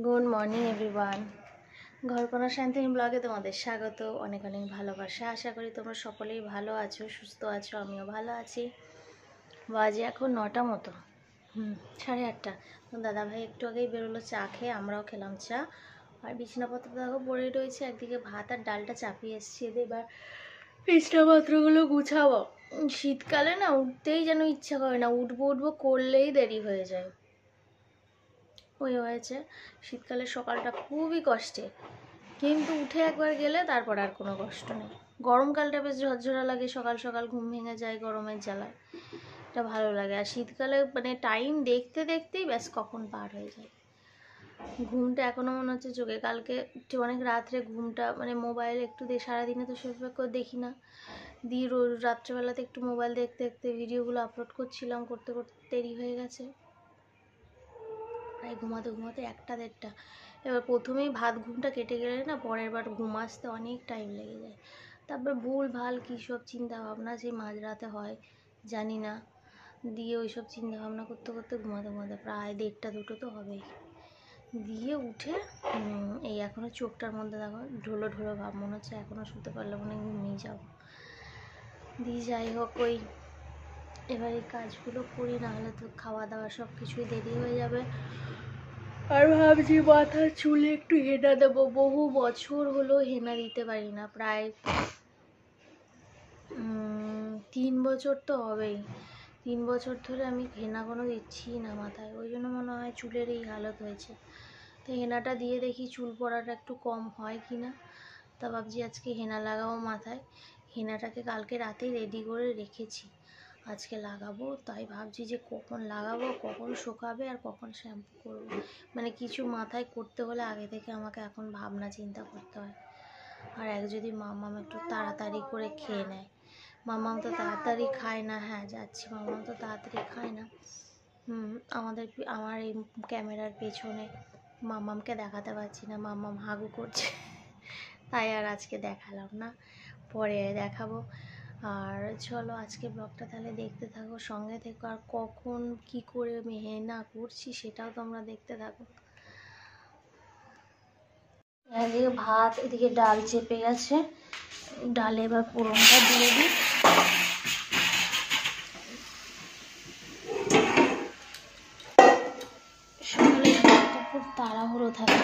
Good morning everyone. ঘরকোনা শান্তিনী ব্লগে তোমাদের স্বাগত। অনেক অনেক ভালোবাসা। আশা করি তোমরা সকলেই ভালো আছো, সুস্থ আছো। আমিও ভালো আছি। বাজে এখন 9টা মতো, 8:30। দাদাভাই একটু আগেই বেরোলো চা খেয়ে, আমরাও খেলাম চা। আর বিছানাপত্র দেখো পড়ে রয়েছে, একদিকে ভাত আর ডালটা চাপিয়ে এসছি। এবার বিছানাপত্রগুলো গুছাবো। শীতকালে না উঠতেই যেন ইচ্ছা করে না, উঠবো করলেই দেরি হয়ে যায়। ওই হয়েছে, শীতকালে সকালটা খুবই কষ্টে, কিন্তু উঠে একবার গেলে তারপর আর কোনো কষ্ট নেই। গরমকালটা বেশ ঝরঝরা লাগে, সকাল সকাল ঘুম ভেঙে যায় গরমের জ্বালায়, এটা ভালো লাগে। আর শীতকালে মানে টাইম দেখতে দেখতেই ব্যাস কখন পার হয়ে যায়। ঘুমটা এখনও মনে হচ্ছে চোখে। কালকে অনেক রাত্রে ঘুমটা মানে মোবাইল একটু সারাদিনে তো সেভাবে করে দেখি না, দিয়ে রাত্রেবেলাতে একটু মোবাইল দেখতে দেখতে ভিডিওগুলো আপলোড করছিলাম, করতে করতে দেরি হয়ে গেছে প্রায় ঘুমাতে 1টা-1:30। এবার প্রথমেই ভাত ঘুমটা কেটে গেলে না পরের বার ঘুম আসতে অনেক টাইম লেগে যায়। তারপর ভুল ভাল কী সব চিন্তাভাবনা সেই মাঝরাতে হয় জানি না, দিয়ে ওই সব চিন্তাভাবনা করতে করতে ঘুমাতে প্রায় 1:30-2টো তো হবেই। দিয়ে উঠে এই এখনও চোখটার মধ্যে দেখো ঢোলো ঢোলো ভাব, মনে হচ্ছে এখনও শুতে পারলে মনে ঘুমিয়ে যাবো। দিয়ে যাই হোক, ওই এবার এই কাজগুলো করি, না হলে তো খাওয়া দাওয়া সব কিছুই দেরি হয়ে যাবে। আর ভাবছি মাথার চুলে একটু হেনা দেবো। বহু বছর হলো হেনা দিতে পারি না, প্রায় 3 বছর তো হবেই। 3 বছর ধরে আমি হেনা কোনো দিচ্ছি না মাথায়, ওই জন্য মনে হয় চুলের এই হালত হয়েছে। তো হেনাটা দিয়ে দেখি চুল পড়াটা একটু কম হয় কি না। তা ভাবছি আজকে হেনা লাগাবো মাথায়। হেনাটাকে কালকে রাতেই রেডি করে রেখেছি, আজকে লাগাবো। তাই ভাবছি যে কখন লাগাবো, কখন শুকাবে আর কখন শ্যাম্পু করব। মানে কিছু মাথায় করতে হলে আগে থেকে আমাকে এখন ভাবনা চিন্তা করতে হয়। আর যদি মামাম একটু তাড়াতাড়ি করে খেয়ে নেয়, মামাম তো তাড়াতাড়ি খায় না। হ্যাঁ যাচ্ছি, মামাম তো তাড়াতাড়ি খায় না। আমার এই ক্যামেরার পেছনে মামামকে দেখাতে পারছি না, মামাম হাগু করছে, তাই আর আজকে দেখালাম না, পরে দেখাবো। আর চলো আজকে ব্লগটা তাহলে দেখতে থাকো, সঙ্গে থেকো। আর কখন কি করে আমি হেনা করছি সেটাও তোমরা দেখতে থাকো। এদিকে ভাত, এদিকে ডাল চেপে গেছে, ডালে এবার ফোড়নটা দিয়ে দিই। সকালে খুব তাড়াহুড়ো থাকে।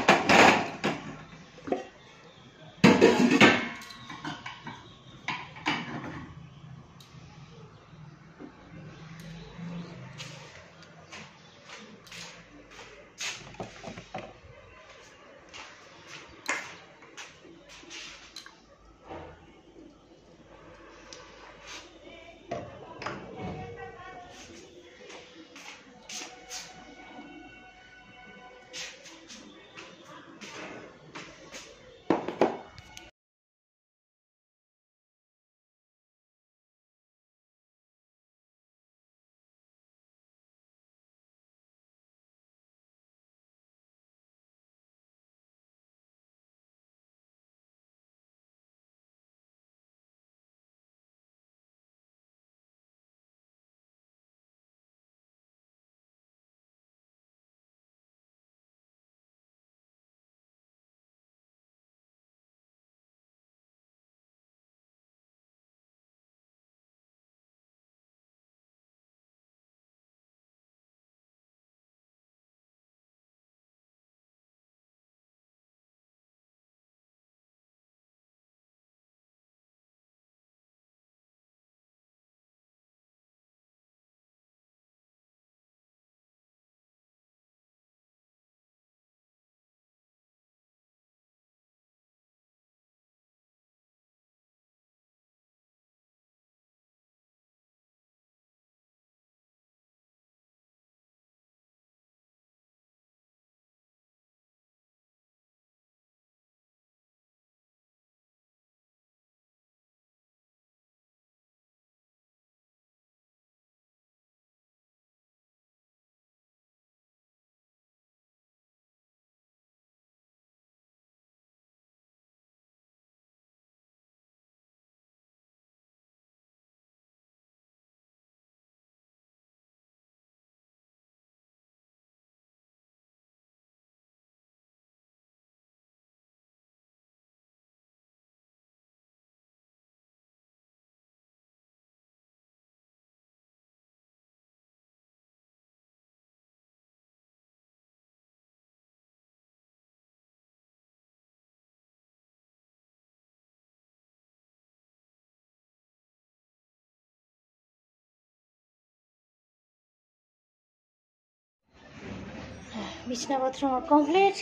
বিছনাপত্র আমার কমপ্লিট।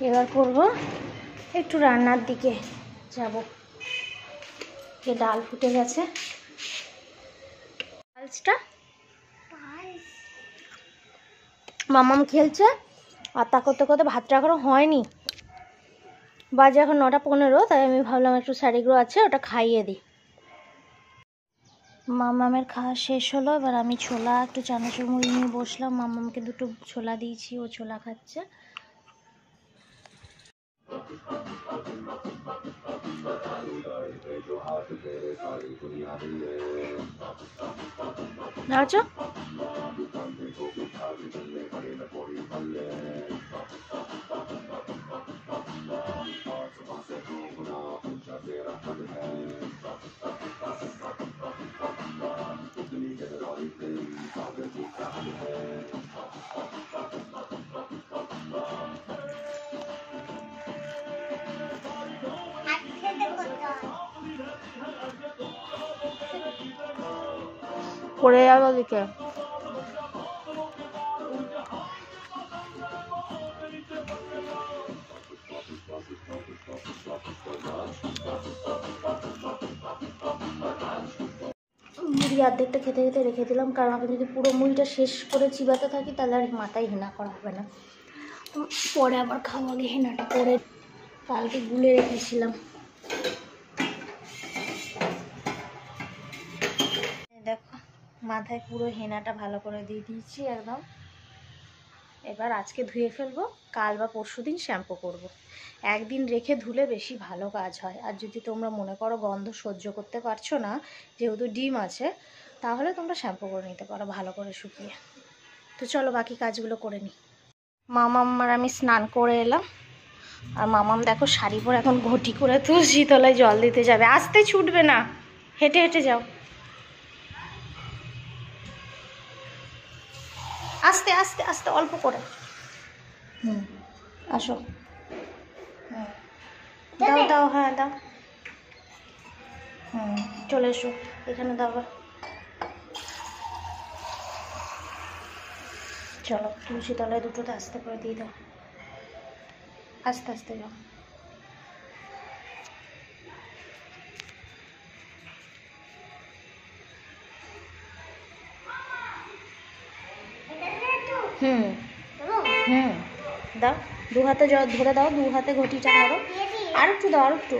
এবার করব একটু রান্নার দিকে যাব। ডাল ফুটে গেছে, ডালটা মামাম খেলছে আর তা করতে করতে ভাতটা এখনো হয়নি। বাজে এখন 9:15, তাই আমি ভাবলাম একটু শাড়িগুলো আছে ওটা খাইয়ে দিই। মামামের খাওয়া শেষ হলো, এবার আমি ছোলা একটু চানাচুর মুড়ি নিয়ে বসলাম। মামামকে দুটো ছোলা দিয়েছি, ও ছোলা খাচ্ছে। আচ্ছা পড়ে যাবো দিকে। মুড়ি অর্ধেকটা খেতে খেতে রেখে দিলাম, কারণ আমি যদি পুরো মুড়িটা শেষ করে চিবাতে থাকি তাহলে আর মাথায় হেনা করা হবে না। পরে আবার খাওয়া আগে হেনাটা করে কালকে গুলে রেখেছিলাম। দেখো মাথায় পুরো হেনাটা ভালো করে দিয়ে দিয়েছি একদম। এবার আজকে ধুয়ে ফেলবো, কাল বা পরশু দিন শ্যাম্পু করব। একদিন রেখে ধুলে বেশি ভালো কাজ হয়। আর যদি তোমরা মনে করো গন্ধ সহ্য করতে পারছো না, যেহেতু ডিম আছে, তাহলে তোমরা শ্যাম্পু করে নিতে পারো ভালো করে শুকিয়ে। তো চলো বাকি কাজগুলো করে নিই। মামাম আর আমি স্নান করে এলাম, আর মামাম দেখো শাড়ি পরে এখন ঘটি করে তুলসী তলায় জল দিতে যাবে। আসতে ছুটবে না, হেঁটে হেঁটে যাও, আস্তে আস্তে আস্তে অল্প করে। আসো, দাও দাও, হ্যাঁ দাও। চলে এসো, এখানে দাও। চলো তুলসী তলায় দুটোতে আস্তে করে দিয়ে দাও, আস্তে আস্তে যাও। দাও, দু হাতে ধরে দাও, দু হাতে ঘটিটা ধরো। আর একটু দাও, আর একটু।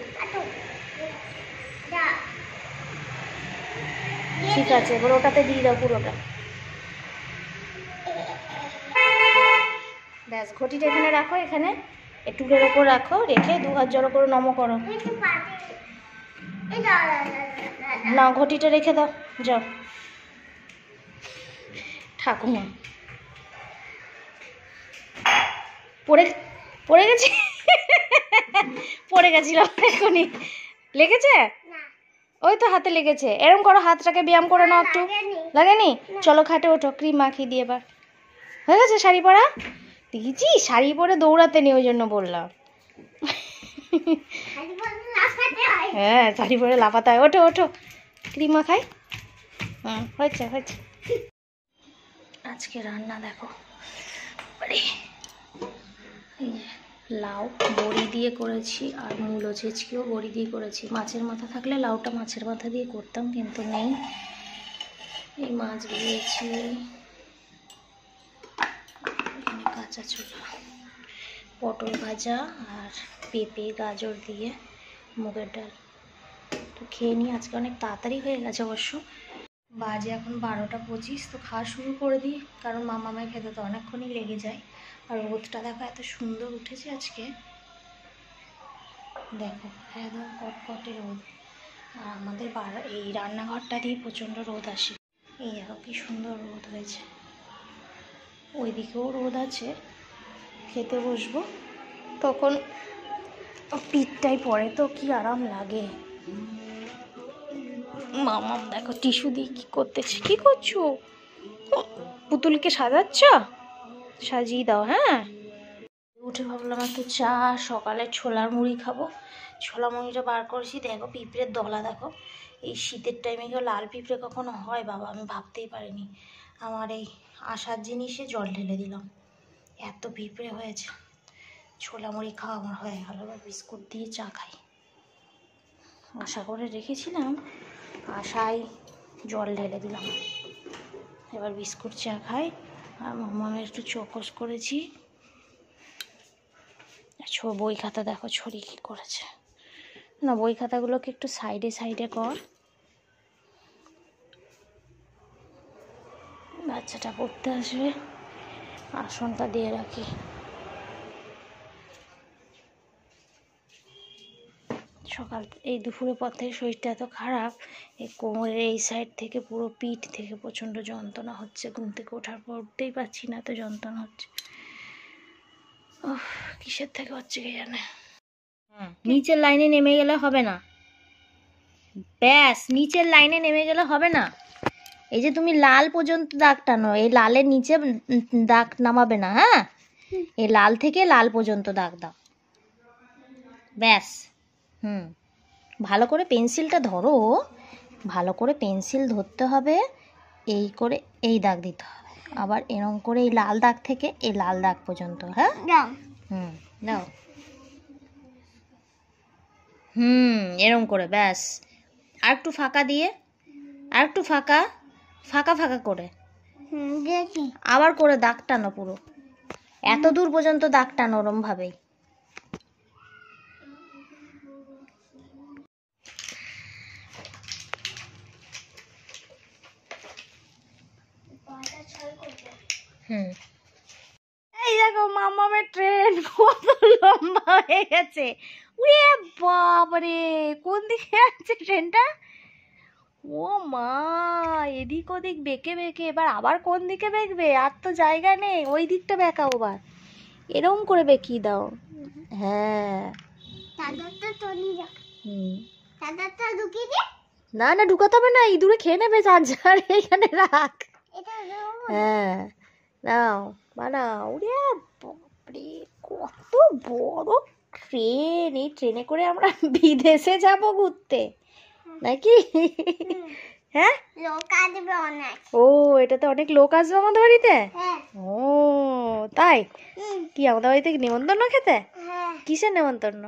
ঠিক আছে, এবার ওটাতে দিয়ে দাও পুরোটা। ব্যাস, ঘটিটা এখানে রাখো, এখানে টুলের ওপর রাখো, রেখে দু হাত জড়ো করে নম করো। না, ঘটিটা রেখে দাও, যাও। ঠাকুমা পড়ে গেছি, পড়ে গেছিলাম এখনই। লেগেছে? ওই তো হাতে লেগেছে। এরম করো, হাতটাকে ব্যায়াম করে নাও একটু। লাগেনি? চলো খাটে ওঠো, ক্রিম মাখিয়ে দিয়ে এবার। হয়ে গেছে শাড়ি পরা? দেখেছি শাড়ি পরে দৌড়াতে নেই, ওই জন্য বললাম। হ্যাঁ, শাড়ি পরে লাফাতে হয়। ওঠো ওঠো, ক্রিম মাখাই। হয়েছে হয়েছে। আজকে রান্না দেখো, লাউ বড়ি দিয়ে করেছি, আর মূলো ছেঁচকিও বড়ি দিয়ে করেছি। মাছের মাথা থাকলে লাউটা মাছের মাথা দিয়ে করতাম, কিন্তু নেই। এই মাছ দিয়েছি, এখানে কাঁচা ছোলা, পটল ভাজা, আর পেঁপে গাজর দিয়ে মুগের ডাল। তো খেয়ে নিই, আজকে অনেক তাড়াতাড়ি হয়ে গেছে অবশ্য। বাজে এখন 12:25, তো খাওয়া শুরু করে দিই, কারণ মামামের খেতে তো অনেকক্ষণই লেগে যায়। আর রোদটা দেখো এত সুন্দর উঠেছে আজকে, দেখো একদম কটকটে রোদ। আর আমাদের এই রান্নাঘরটা দিয়ে প্রচণ্ড রোদ আসে। এই দেখো কি সুন্দর রোদ হয়েছে, ওইদিকেও রোদ আছে। খেতে বসবো তখন পিঠটাই পড়ে, তো কি আরাম লাগে। মামাম দেখো টিস্যু দিয়ে কি করতেছে। কি করছো? পুতুলকে সাজাচ্ছ? সাজিয়ে দাও। হ্যাঁ, উঠে ভাবলাম একটু চা, সকালে ছোলার মুড়ি খাবো। ছোলা মুড়িটা বার করেছি, দেখো পিঁপড়ের দলা দেখো। এই শীতের টাইমে কেউ লাল পিঁপড়ে কখনো হয় বাবা, আমি ভাবতেই পারিনি। আমার এই আশার জিনিসে জল ঢেলে দিলাম। এত পিঁপড়ে হয়েছে। ছোলা মুড়ি খাওয়া আমার হয়ে গেল, এবার বিস্কুট দিয়ে চা খাই। আশা করে রেখেছিলাম, আশায় জল ঢেলে দিলাম। এবার বিস্কুট চা খাই। আর মামামের একটু চকোস করেছি। বই খাতা দেখো ছড়ি কি করেছে। না, বই খাতাগুলোকে একটু সাইডে সাইডে কর। বাচ্চাটা পড়তে আসবে, আসনটা দিয়ে রাখি। সকাল এই দুপুরের পর থেকে শরীরটা এত খারাপ, এই কোমরের এই সাইড থেকে পুরো পিঠ থেকে প্রচণ্ড যন্ত্রণা হচ্ছে। ঘুম থেকে ওঠার পর উঠতেই পারছি না, এত যন্ত্রণা হচ্ছে। কিসের থেকে হচ্ছে কে জানে। নিচের লাইনে নেমে গেলে হবে না, ব্যাস নিচের লাইনে নেমে গেলে হবে না। এই যে তুমি লাল পর্যন্ত দাগ টানো, এই লালের নিচে দাগ নামাবে না। হ্যাঁ, এই লাল থেকে লাল পর্যন্ত দাগ দাও, ব্যাস। ভালো করে পেন্সিলটা ধরো, ভালো করে পেন্সিল ধরতে হবে। এই করে এই দাগ দিতে হবে, আবার এরকম করে এই লাল দাগ থেকে এই লাল দাগ পর্যন্ত। হ্যাঁ, দাও। এরকম করে, ব্যাস। আর একটু ফাঁকা দিয়ে, আর একটু ফাঁকা ফাঁকা ফাঁকা করে আবার করে দাগ টানো পুরো, এত দূর পর্যন্ত দাগ টানো ওরম ভাবেই। এই দেখো মামামের ট্রেন কত লম্বা হয়ে গেছে। উরে বাবারে, কোন দিকে যাচ্ছে ট্রেনটা? ও মা, এদিক ওদিক বেঁকে বেঁকে, এবার আবার কোন দিকে বেঁকবে? আর তো জায়গা নেই, ওই দিকটা বেঁকাও আবার, এরকম করে বেঁকিয়ে দাও। হ্যাঁ, না না ঢুকাতে হবে না, ইঁদুরে খেয়ে নেবে চার্জার, এখানে রাখ। হ্যাঁ, নাও বানাও। ওরে বাপরে, কত বড় ট্রেন! এই ট্রেনে করে আমরা বিদেশে যাব ঘুরতে নাকি? হ্যাঁ, লোক আসবে অনেক। ও, এটাতে অনেক লোক আসবে আমাদের বাড়িতে? ও তাই? কি আমাদের বাড়িতে নেমন্তন্ন খেতে? কিসের নেমন্তন্ন?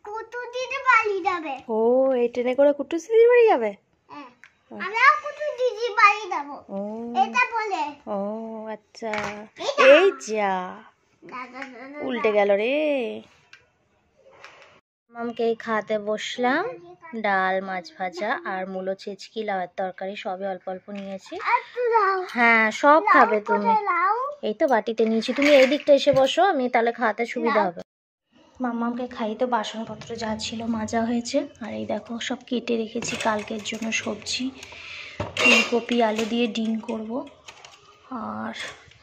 কুটু দিদি বাড়ি যাবে। ও, এই ট্রেনে করে কুটু দিদি বাড়ি যাবে? আমরাও কুটু দিদি বাড়ি যাব। ও, এটা বলে। ও আচ্ছা, এই যা উল্টে গেল রে। মামকে খাতে বসলাম, ডাল, মাছ ভাজা আর মূলো ছেচকি, লাউয়ের তরকারি সবই অল্প অল্প নিয়েছি। হ্যাঁ, সব খাবে তুমি। এই তো বাটিতে নিয়েছি, তুমি এই দিকটা এসে বসো, আমি তাহলে খাওয়াতে সুবিধা হবে। মাম্মামকে খাই তো বাসনপত্র যা ছিল মাজা হয়েছে। আর এই দেখো সব কেটে রেখেছি কালকের জন্য সবজি, ফুলকপি আলু দিয়ে ডিম করব। আর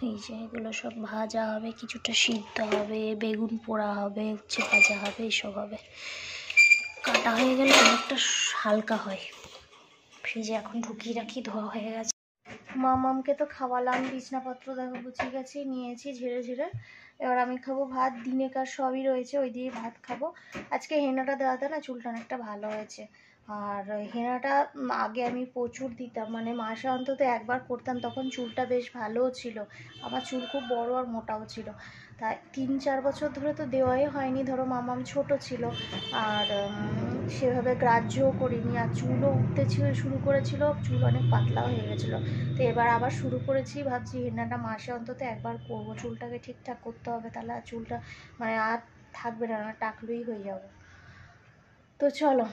এই যে এগুলো সব ভাজা হবে, কিছুটা সিদ্ধ হবে, বেগুন পোড়া হবে, উচ্ছে ভাজা হবে, এইসব হবে। কাটা হয়ে গেলে অনেকটা হালকা হয়। ফ্রিজে এখন ঢুকিয়ে রাখি, ধোয়া হয়ে গেছে। মামামকে তো খাওয়ালাম, বিছনাপত্র দেখো গুছিয়ে গেছি, নিয়েছি ঝেড়ে ঝেড়ে। এবার আমি খাবো ভাত, দিনেকার সবই রয়েছে, ওই দিয়ে ভাত খাবো। আজকে হেনাটা দেওয়াতে না চুলটা অনেকটা ভালো হয়েছে। আর হেনাটা আগে আমি প্রচুর দিতাম, মানে মাসে অন্তত একবার করতাম, তখন চুলটা বেশ ভালোও ছিল। আমার চুল খুব বড় আর মোটাও ছিল। তাই 3-4 বছর ধরে তো দেওয়াই হয়নি, ধরো মামাম ছোট ছিল আর সেভাবে গ্রাহ্যও করিনি। আর চুলও উঠতে শুরু করেছিল, চুল অনেক পাতলাও হয়ে গেছিলো। তো এবার আবার শুরু করেছি, ভাবছি হেনাটা মাসে অন্তত একবার করবো। চুলটাকে ঠিকঠাক করতে হবে, তাহলে আর চুলটা মানে আর থাকবে না, টাকলুই হয়ে যাবো। তো চলো,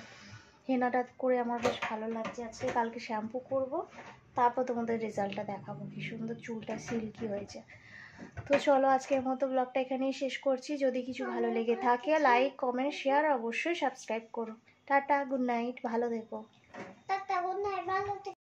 হেনাটা করে আমার বেশ ভালো লাগছে আজকে। কালকে শ্যাম্পু করব, তারপর তোমাদের রেজাল্টটা দেখাবো, কি সুন্দর চুলটা সিল্কি হয়েছে। তো চলো, আজকের মতো ব্লগটা এখানেই শেষ করছি। যদি কিছু ভালো লেগে থাকে লাইক, কমেন্ট, শেয়ার, অবশ্যই সাবস্ক্রাইব করো। টাটা, গুড নাইট, ভালো থেকো। টাটা, গুড নাইট, ভালো থেকো।